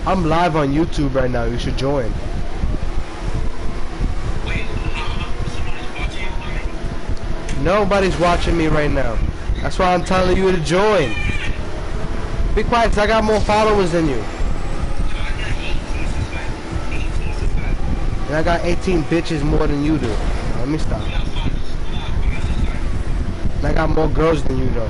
I'm live on YouTube right now. You should join. Wait, somebody's watching you? Nobody's watching me right now. That's why I'm telling you to join. Be quiet, 'cause I got more followers than you. And I got 18 bitches more than you do. Let me stop. And I got more girls than you though.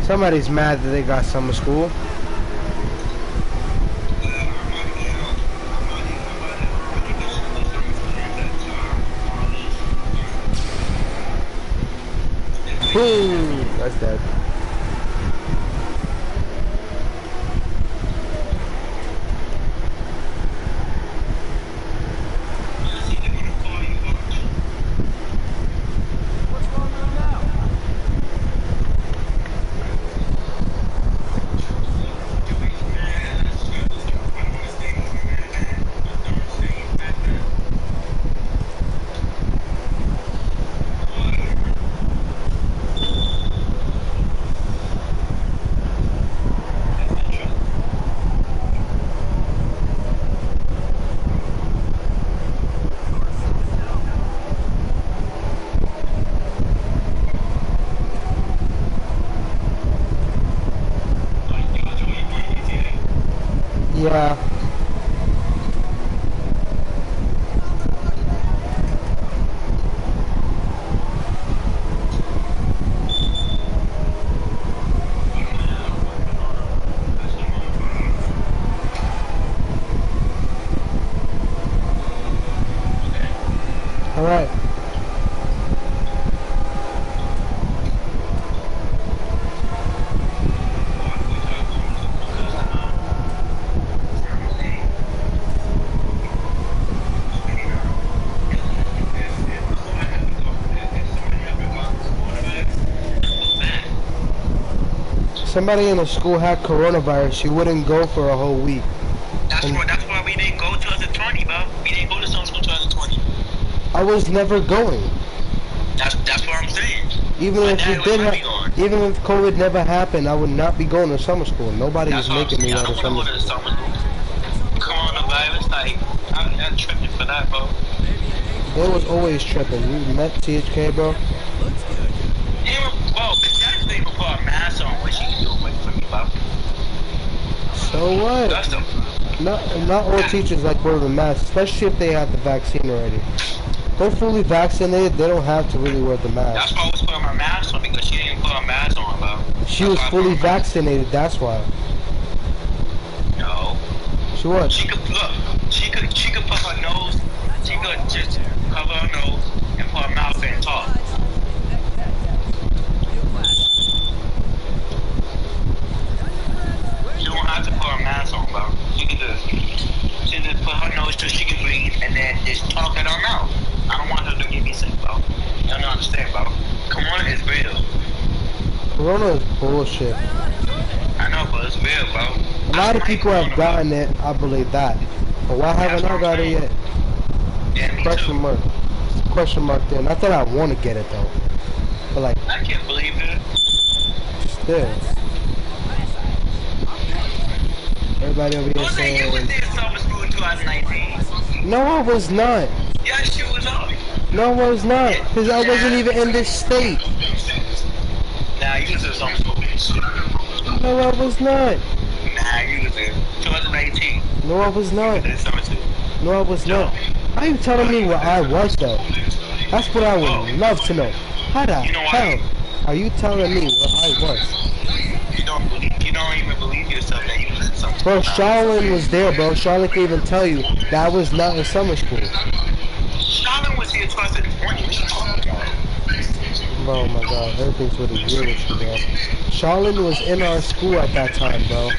Somebody's mad that they got summer school. Boom! That's dead. Yeah. All right. Somebody in the school had coronavirus. She wouldn't go for a whole week. That's why we didn't go 2020, bro. We didn't go to summer school 2020. I was never going. That's what I'm saying. Even if it did even if COVID never happened, I would not be going to summer school. Nobody was making me go to summer school. Coronavirus, like, I'm not tripping for that, bro. They was always tripping. You met THK, bro? Bro, but Jackson even put a mask on what she can do away from me, bro. So what? That's the... Not all teachers like wear the mask, especially if they have the vaccine already. They're fully vaccinated, they don't have to really wear the mask. That's why I was putting my mask on, because she didn't put a mask on, bro. She was fully vaccinated, that's why. No. She was. She could put her nose, she could just cover her nose and put her mouth in and talk. She don't have to put her mask on, bro. She can just put her nose so she can breathe and then just talk in her mouth. I don't want her to get me sick, bro. You don't understand, bro. Corona is real. Corona is bullshit. I know, but it's real, bro. A lot of people have gotten it, I believe that. But why haven't I got it yet? Yeah, me Question too. mark. Question mark there. Not that I want to get it though. But like, I can't believe it. still. Everybody over here saying... You was in summer school in 2019. No, I was not. Yes, you was on. No, I was not. Because I wasn't even in this state. Nah, you was in summer school. No, I was not. Nah, you was in 2019. No, I was not. You was in summer school. No, I was not. How are you telling me where I was though? That's what I would love to know. How the hell are you telling me where I was? You don't even believe yourself that you was in summer school. Bro, Charlotte was there, bro. Charlotte can even tell you that I was not in summer school. Charlotte was here 2020. What you talking about? Oh my god, everything's really weird with you, bro. Charlotte was in our school at that time, bro.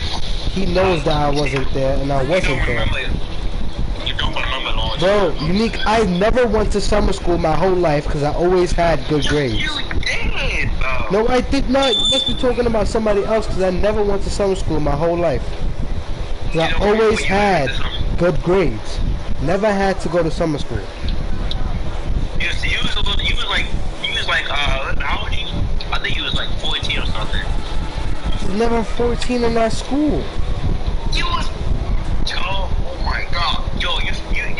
He knows that I wasn't there, and I wasn't there. You don't remember long. Bro, Unique, I never went to summer school my whole life because I always had good grades. You did, bro. bro. No, I did not. You must be talking about somebody else because I never went to summer school my whole life. 'Cause I always had good grades. Never had to go to summer school. You was like, how old are you? I think you was like 14 or something. I was never 14 in that school. You was, oh my god. Yo, you're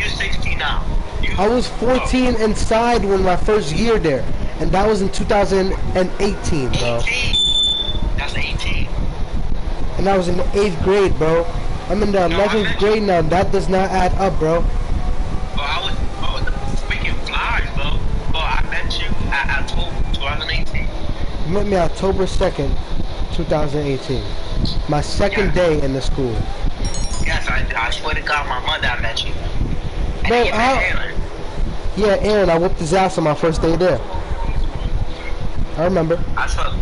16 now. I was 14 inside when my first year there. And that was in 2018, bro. 18. That's 18. And I was in the 8th grade, bro. I'm in the 11th grade now. That does not add up, bro. Speaking flies, bro. Bro, I met you at October 2018. You met me October 2nd, 2018. My second day in the school. Yes, I swear to God, my mother, I met you. Bro, yeah, Aaron, I whooped his ass on my first day there. I remember. That's what I'm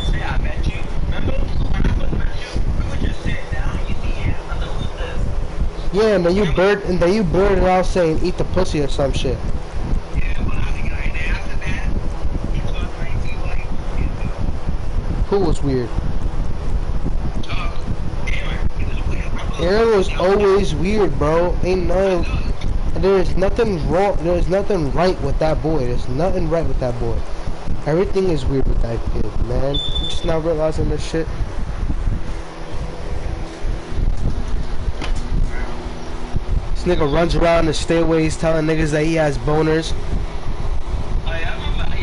saying. I met you. Remember when I first met you? We were just sitting down. You see, I thought, who's this? Yeah, and then you blurted out saying eat the pussy or some shit. Yeah, but I think right there after that, you told me like, who was weird? Aaron. He was weird. Aaron was always weird, bro. Ain't no. There's nothing wrong. There's nothing right with that boy. There's nothing right with that boy. Everything is weird with that kid, man. You just not realizing this shit. This nigga runs around the stairways telling niggas that he has boners.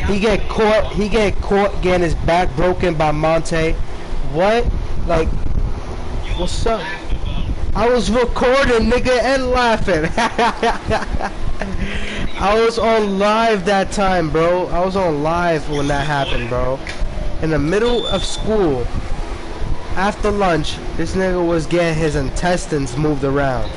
He get caught getting his back broken by Monte. What? Like, what's up? I was recording, nigga, and laughing. I was on live that time, bro. I was on live when that happened, bro. In the middle of school, after lunch, this nigga was getting his intestines moved around.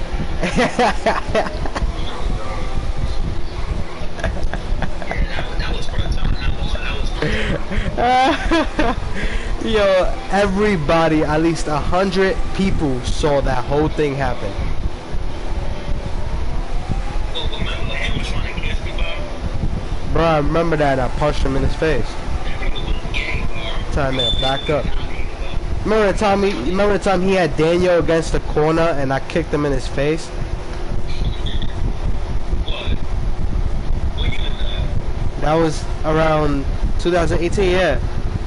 Yo, everybody, at least 100 people saw that whole thing happen. Bro, I remember that, and I punched him in his face. Time to back up. Remember the time he had Daniel against the corner and I kicked him in his face? That was around 2018, yeah.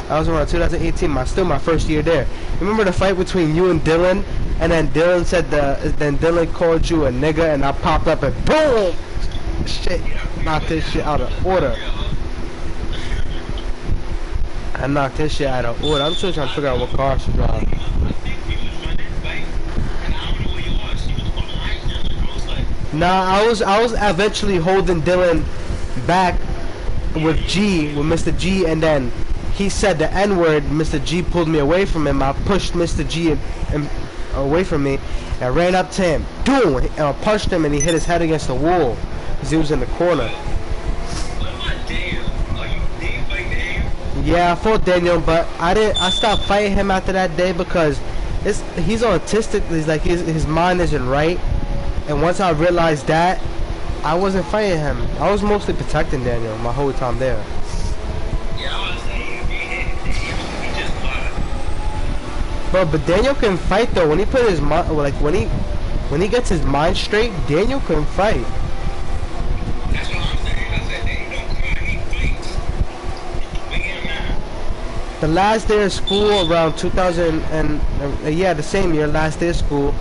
That was around 2018, still my first year there. Remember the fight between you and Dylan? And then Dylan said then Dylan called you a nigga and I popped up and boom! Shit, knocked this shit out of order. I knocked this shit out of order. I'm still trying to figure out what car she drive. Nah, I was eventually holding Dylan back with Mr. G, and then he said the N-word. Mr. G pulled me away from him. I pushed Mr. G away from me and ran up to him. Boom! And I punched him and he hit his head against the wall because he was in the corner. Yeah, I fought Daniel, but I stopped fighting him after that day because he's autistic. He's like his mind isn't right. And once I realized that, I wasn't fighting him. I was mostly protecting Daniel my whole time there. But Daniel can fight though. When he put his mind, like when he gets his mind straight, Daniel can fight. That's what I'm saying. I said Daniel don't cry, he fights. The last day of school around 2000 and yeah, the same year, last day of school,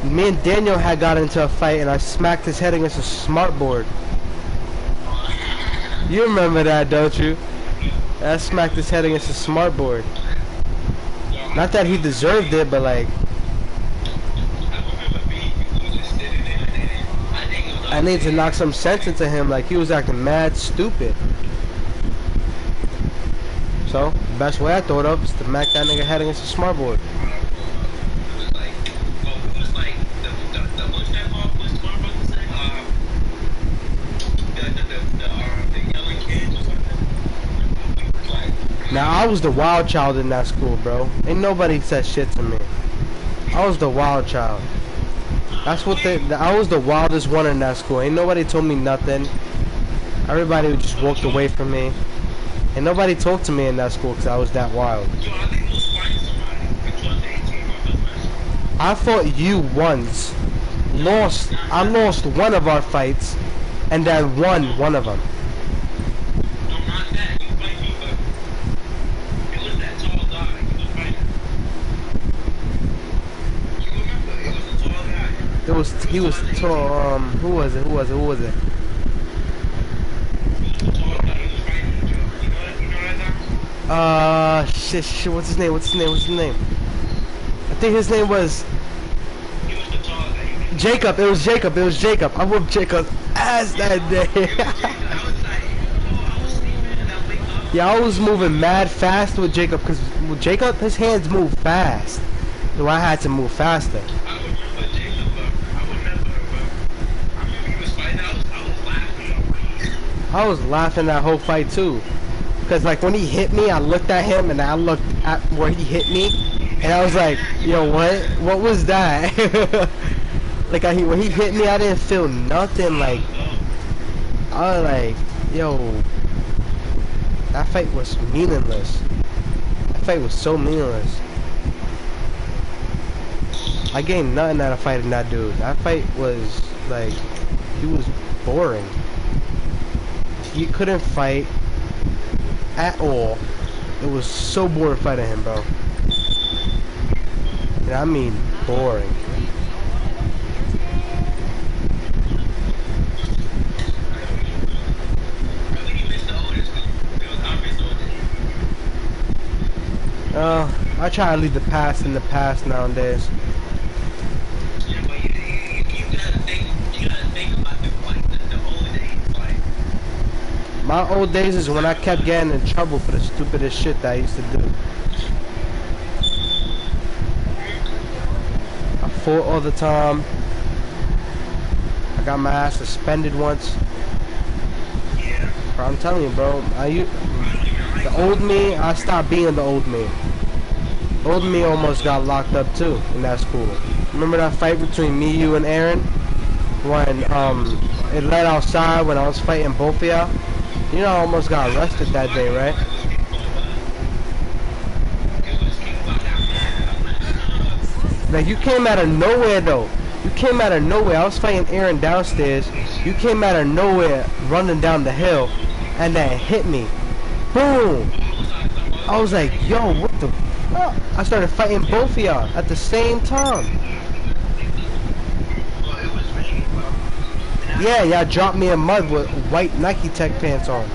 me and Daniel had got into a fight and I smacked his head against a smart board. You remember that, don't you? I smacked his head against a smart board. Not that he deserved it, but like I need to knock some sense into him. Like he was acting mad stupid. So the best way I thought of is to smack that nigga head against a smart board. Now I was the wild child in that school, bro. Ain't nobody said shit to me. I was the wild child. That's what I was the wildest one in that school. Ain't nobody told me nothing. Everybody just walked away from me. And nobody talked to me in that school because I was that wild. Yo, I think he was fighting somebody. But you under 18, bro. I fought you once. I lost one of our fights, and then won one of them. No, not that. You fight me, but it was that tall guy. He was fighting. You remember? It was a tall guy. He was tall. Who was it? He was a tall guy. He was fighting each other. You know that guy? Shit. What's his name? I think his name was He was the tall guy. Jacob. It was Jacob. I whooped Jacob's ass that day. I was like, I was sleeping and I wake up. Yeah, I was moving mad fast with Jacob because with Jacob, his hands move fast. So I had to move faster. I remember Jacob, bro. I remember, bro. I remember he was fighting. I was laughing. I was laughing that whole fight too. Cause like when he hit me, I looked at him and I looked at where he hit me, and I was like, "Yo, what was that?" Like when he hit me, I didn't feel nothing. Like I was like, "Yo, that fight was meaningless. That fight was so meaningless. I gained nothing out of fighting that dude. That fight was like, he was boring. He couldn't fight at all. It was so boring fighting him, bro. And I mean boring. I try to leave the past in the past nowadays. Yeah, but you gotta think about the old days, like. My old days is when I kept getting in trouble for the stupidest shit that I used to do. I fought all the time. I got my ass suspended once. Yeah. Bro, I'm telling you, bro. The old me, I stopped being the old me. Old me almost got locked up too in that school. Remember that fight between me, you, and Aaron? When it led outside when I was fighting both of y'all? You know I almost got arrested that day, right? Like you came out of nowhere though. You came out of nowhere. I was fighting Aaron downstairs. You came out of nowhere running down the hill and then hit me. Boom! I was like, yo, what the fuck? I started fighting both of y'all at the same time. Yeah, y'all dropped me in mud with white Nike Tech pants on.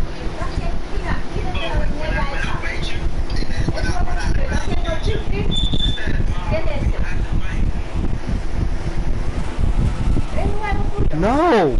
No!